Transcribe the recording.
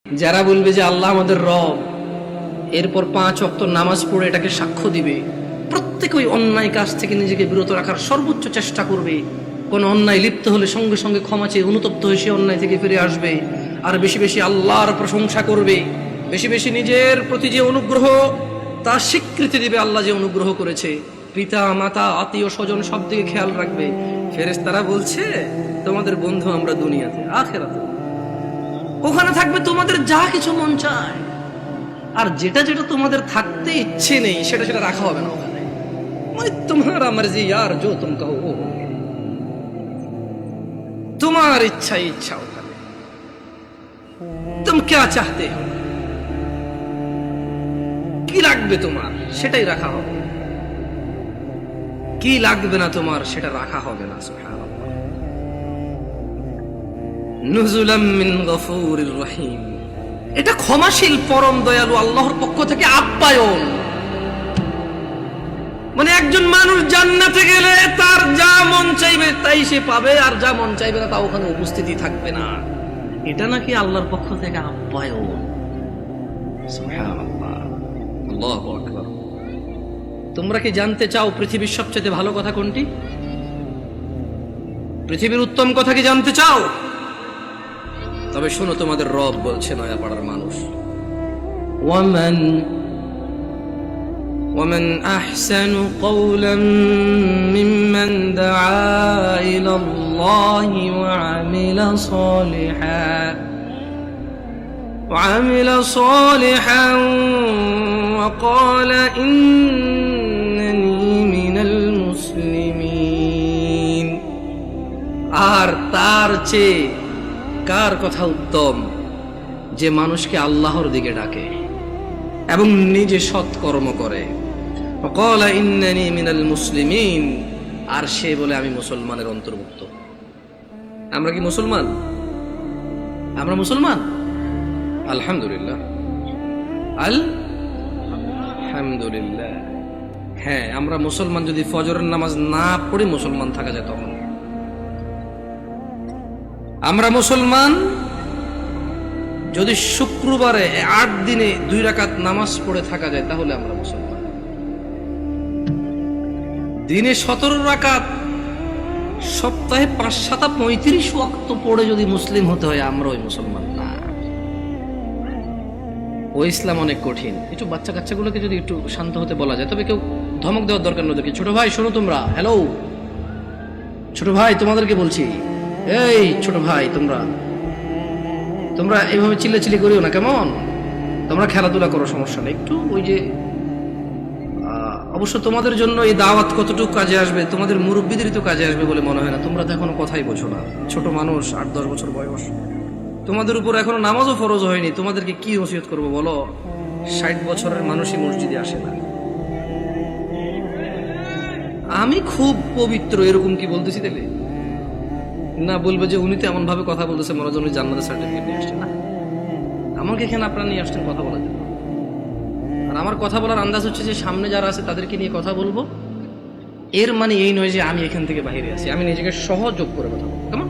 যারা বলবে যে আল্লাহ আমাদের রব, এরপর 5 ওয়াক্ত নামাজ পড়ে এটাকে সাক্ষ্য দিবে, প্রত্যেক ওই অন্যায় কাজ থেকে নিজেকে বিরত রাখার সর্বোচ্চ চেষ্টা করবে। কোন অন্যায় লিপ্ত হলে সঙ্গে সঙ্গে ক্ষমা চেয়ে অনুতপ্ত হয়ে সে অন্যায় থেকে ফিরে আসবে, আর বেশি বেশি আল্লাহর প্রশংসা করবে, বেশি বেশি নিজের প্রতি যে অনুগ্রহ তার স্বীকৃতি দিবে, আল্লাহ যে অনুগ্রহ করেছে। পিতা মাতা আত্মীয় স্বজন সব দিকে খেয়াল রাখবে। ফেরেশতারা বলছে তোমাদের বন্ধু আমরা দুনিয়াতে, আখিরাতে ওখানে থাকবে তোমাদের যা কিছু মন চায়, আর যেটা যেটা তোমাদের থাকতে ইচ্ছে নেই সেটা সেটা রাখা হবে না ওখানে। মানে তোমারা মর্জি यार जो तुम कहो वो होंगे, তোমার ইচ্ছা ইচ্ছা ওখানে। तुम क्या चाहते हो, কি লাগবে তোমার সেটাই রাখা হবে, কি লাগবে না তোমার সেটা রাখা হবে না। সুবহানাল্লাহ। নুজুলাম মিন গফুরির রহিম, এটা ক্ষমাশীল পরম দয়ালু আল্লাহর পক্ষ থেকে আপ্যায়ন। মানে একজন মানুষ জান্নাতে গেলে তার যা মন চাইবে তাই সে পাবে, আর যা মন চাইবে না তা ওখানে উপস্থিতি থাকবে না। এটা নাকি আল্লাহর পক্ষ থেকে আপ্যায়ন। সুবহানাল্লাহ, আল্লাহু আকবার। তোমরা কি জানতে চাও পৃথিবীর সবচেয়ে ভালো কথা কোনটি? পৃথিবীর উত্তম কথা কি জানতে চাও? তবে শোনো, তোমাদের রব বলছে নয়াপাড়ার মানুষ, ومن أحسن قولا ممن دعا إلى الله وعمل صالحا وقال إنني من المسلمين। আর তার চেয়ে কার কথা উত্তম যে মানুষকে আল্লাহর দিকে ডাকে এবং নিজে সৎকর্ম করে। وقال إنني من المسلمين, আর সে বলে আমি মুসলমানের অন্তর্ভুক্ত। আমরা কি মুসলমান? আমরা মুসলমান? আলহামদুলিল্লাহ, আলহামদুলিল্লাহ। হ্যাঁ, আমরা মুসলমান। যদি ফজরের নামাজ না পড়ে মুসলমান থাকা যায় তখন আমরা মুসলমান। যদি শুক্রবারে 8 দিনে 2 রাকাত নামাজ পড়ে থাকা যায় তাহলে আমরা মুসলমান। দিনে 17 রাকাত, সপ্তাহে 5-7-35 ওয়াক্ত পড়ে যদি মুসলিম হতে হয় আমরা ওই মুসলমান না। ওই ইসলাম অনেক কঠিন। একটু বাচ্চা কাচ্চাগুলোকে যদি একটু শান্ত হতে বলা যায়, তবে কেউ ধমক দেওয়ার দরকার নয়। ছোট ভাই শোনো, তোমরা হ্যালো, ছোট ভাই তোমাদেরকে বলছি, এই ছোট ভাই তোমরা এইভাবে চিল্লাচিল্লি করিও না, কেমন? তোমরা খেলাধুলা করো, সমস্যা নেই। একটু ওই যে অবশ্য তোমাদের জন্য এই দাওয়াত কতটুকু কাজে আসবে, তোমাদের মুরব্বীদেরই তো কাজে আসবে বলে মনে হয় না। তোমরা তো এখনো কথাই বোঝো না, ছোট মানুষ, 8-10 বছর বয়স। তোমাদের উপর এখনো নামাজও ফরজ হয়নি, তোমাদেরকে কি ওসিয়ত করবো বলো? 60 বছরের মানুষই মসজিদে আসে না। আমি খুব পবিত্র এরকম কি বলতেছি তাহলে? না, বলবে যে উনি তো এমন ভাবে কথা বলতেছে মনে হয় উনি জান্নাতের সার্টিফিকেট নিয়ে আসছেন। না, আমাকে এখানে আপনারা নিয়ে আসছেন কথা বলার জন্য। আর আমার কথা বলার আন্দাজ হচ্ছে যে সামনে যারা আছে তাদেরকে নিয়ে কথা বলবো। এর মানে এই নয় যে আমি এখান থেকে বাইরে আছি, আমি নিজেকে সহযোগ করে কথা বলবো। কেমন?